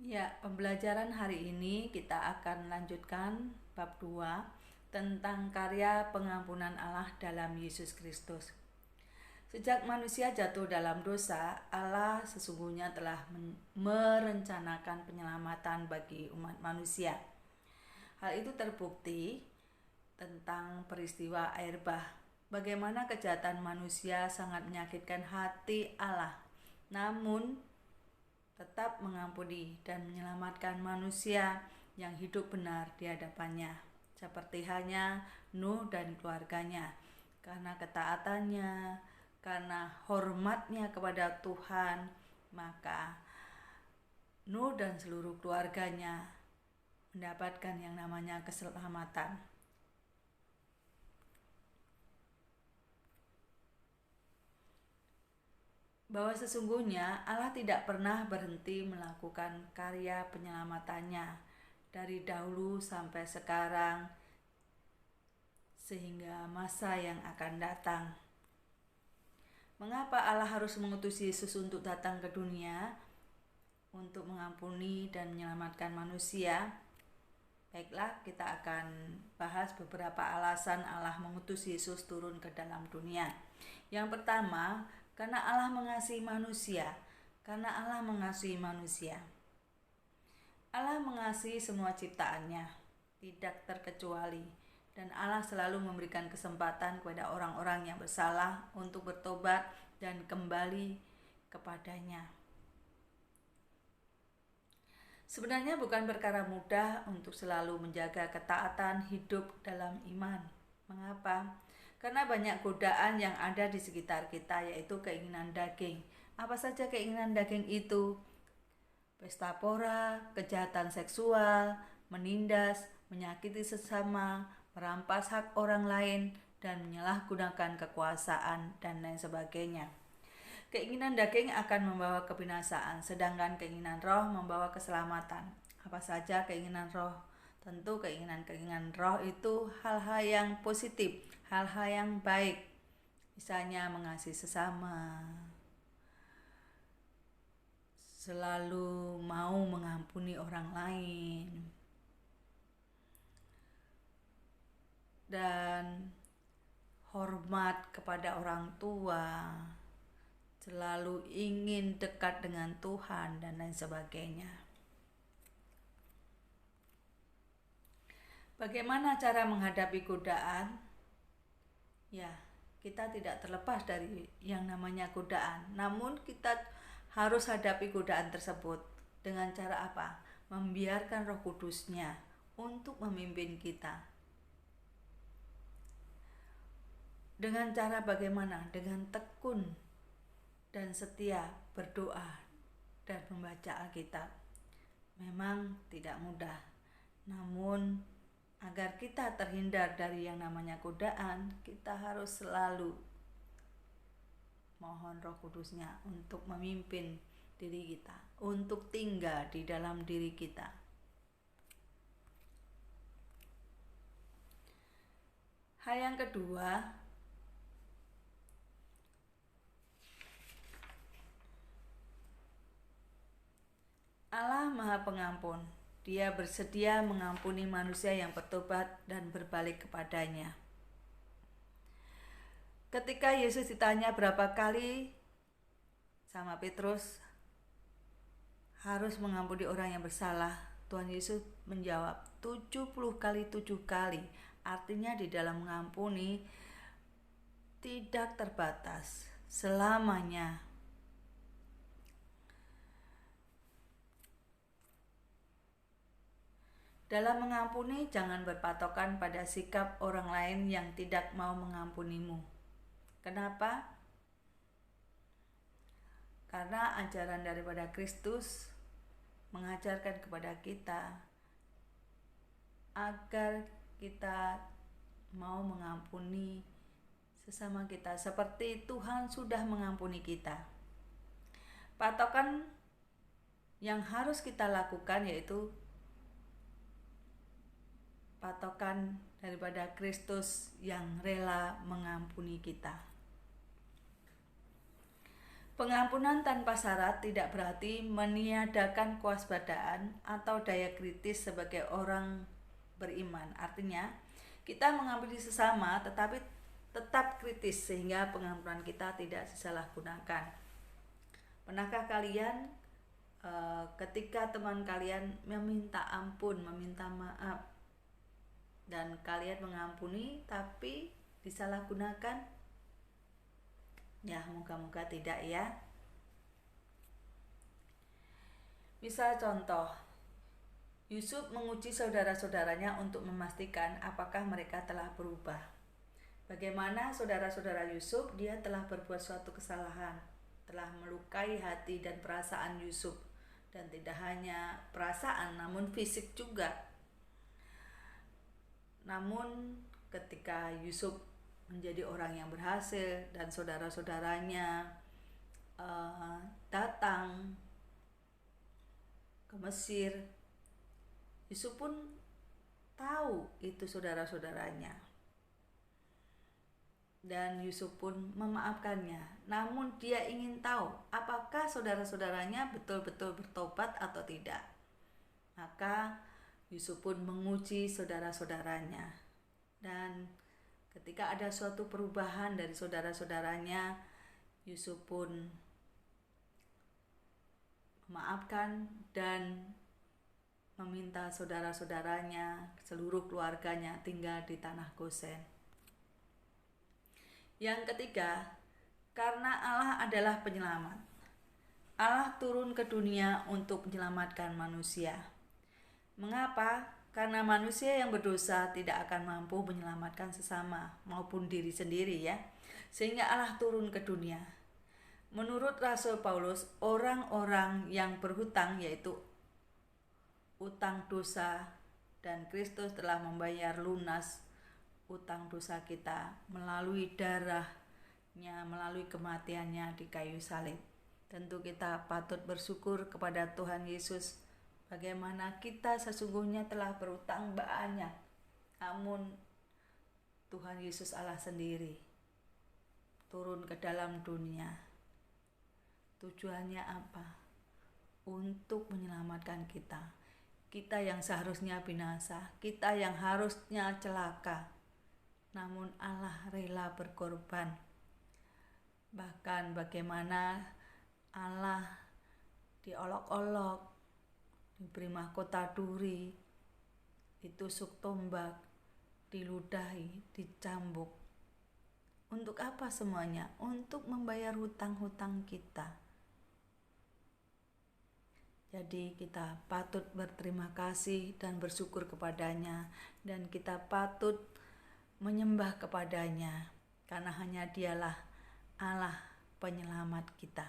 Ya, pembelajaran hari ini kita akan lanjutkan bab 2 tentang karya pengampunan Allah dalam Yesus Kristus. Sejak manusia jatuh dalam dosa, Allah sesungguhnya telah merencanakan penyelamatan bagi umat manusia. Hal itu terbukti tentang peristiwa air bah. Bagaimana kejahatan manusia sangat menyakitkan hati Allah. Namun tetap mengampuni dan menyelamatkan manusia yang hidup benar di hadapannya, seperti halnya Nuh dan keluarganya. Karena ketaatannya, karena hormatnya kepada Tuhan, maka Nuh dan seluruh keluarganya mendapatkan yang namanya keselamatan. Bahwa sesungguhnya Allah tidak pernah berhenti melakukan karya penyelamatannya dari dahulu sampai sekarang sehingga masa yang akan datang. Mengapa Allah harus mengutus Yesus untuk datang ke dunia untuk mengampuni dan menyelamatkan manusia? Baiklah, kita akan bahas beberapa alasan Allah mengutus Yesus turun ke dalam dunia. Yang pertama, karena Allah mengasihi manusia. Karena Allah mengasihi manusia. Allah mengasihi semua ciptaannya, tidak terkecuali. Dan Allah selalu memberikan kesempatan kepada orang-orang yang bersalah untuk bertobat dan kembali kepadanya. Sebenarnya bukan perkara mudah untuk selalu menjaga ketaatan hidup dalam iman. Mengapa? Karena banyak godaan yang ada di sekitar kita, yaitu keinginan daging. Apa saja keinginan daging itu? Pesta pora, kejahatan seksual, menindas, menyakiti sesama, merampas hak orang lain, dan menyalahgunakan kekuasaan, dan lain sebagainya. Keinginan daging akan membawa kebinasaan, sedangkan keinginan roh membawa keselamatan. Apa saja keinginan roh? Tentu keinginan roh itu hal-hal yang positif, hal-hal yang baik. Misalnya mengasihi sesama, selalu mau mengampuni orang lain, dan hormat kepada orang tua, selalu ingin dekat dengan Tuhan, dan lain sebagainya. Bagaimana cara menghadapi godaan? Ya, kita tidak terlepas dari yang namanya godaan. Namun kita harus hadapi godaan tersebut dengan cara apa? Membiarkan Roh Kudus-Nya untuk memimpin kita. Dengan cara bagaimana? Dengan tekun dan setia berdoa dan membaca Alkitab. Memang tidak mudah, namun agar kita terhindar dari yang namanya godaan, kita harus selalu mohon Roh Kudus-Nya untuk memimpin diri kita, untuk tinggal di dalam diri kita. Hal yang kedua, Allah Maha Pengampun. Dia bersedia mengampuni manusia yang bertobat dan berbalik kepadanya. Ketika Yesus ditanya berapa kali sama Petrus harus mengampuni orang yang bersalah, Tuhan Yesus menjawab 70 kali 7 kali. Artinya di dalam mengampuni tidak terbatas, selamanya. Dalam mengampuni, jangan berpatokan pada sikap orang lain yang tidak mau mengampunimu. Kenapa? Karena ajaran daripada Kristus mengajarkan kepada kita agar kita mau mengampuni sesama kita seperti Tuhan sudah mengampuni kita. Patokan yang harus kita lakukan yaitu patokan daripada Kristus yang rela mengampuni kita. Pengampunan tanpa syarat tidak berarti meniadakan kewaspadaan atau daya kritis sebagai orang beriman. Artinya, kita mengampuni sesama tetapi tetap kritis sehingga pengampunan kita tidak disalahgunakan. Pernahkah kalian ketika teman kalian meminta ampun, meminta maaf, dan kalian mengampuni tapi disalahgunakan? Ya, moga-moga tidak ya. Misal contoh, Yusuf menguji saudara-saudaranya untuk memastikan apakah mereka telah berubah. Bagaimana saudara-saudara Yusuf? Dia telah berbuat suatu kesalahan, telah melukai hati dan perasaan Yusuf. Dan tidak hanya perasaan, namun fisik juga. Namun ketika Yusuf menjadi orang yang berhasil dan saudara-saudaranya datang ke Mesir, Yusuf pun tahu itu saudara-saudaranya dan Yusuf pun memaafkannya. Namun dia ingin tahu apakah saudara-saudaranya betul-betul bertobat atau tidak. Maka Yusuf pun menguji saudara-saudaranya, dan ketika ada suatu perubahan dari saudara-saudaranya, Yusuf pun memaafkan dan meminta saudara-saudaranya, seluruh keluarganya tinggal di tanah Gosen. Yang ketiga, karena Allah adalah penyelamat. Allah turun ke dunia untuk menyelamatkan manusia. Mengapa? Karena manusia yang berdosa tidak akan mampu menyelamatkan sesama maupun diri sendiri ya. Sehingga Allah turun ke dunia. Menurut Rasul Paulus, orang-orang yang berhutang yaitu utang dosa, dan Kristus telah membayar lunas utang dosa kita melalui darahnya, melalui kematiannya di kayu salib. Tentu kita patut bersyukur kepada Tuhan Yesus bagaimana kita sesungguhnya telah berutang banyak, namun Tuhan Yesus Allah sendiri turun ke dalam dunia. Tujuannya apa? Untuk menyelamatkan kita. Kita yang seharusnya binasa, kita yang harusnya celaka, namun Allah rela berkorban. Bahkan bagaimana Allah diolok-olok, diberi mahkota duri, ditusuk tombak, diludahi, dicambuk. Untuk apa semuanya? Untuk membayar hutang-hutang kita. Jadi kita patut berterima kasih dan bersyukur kepadanya, dan kita patut menyembah kepadanya, karena hanya Dialah Allah penyelamat kita.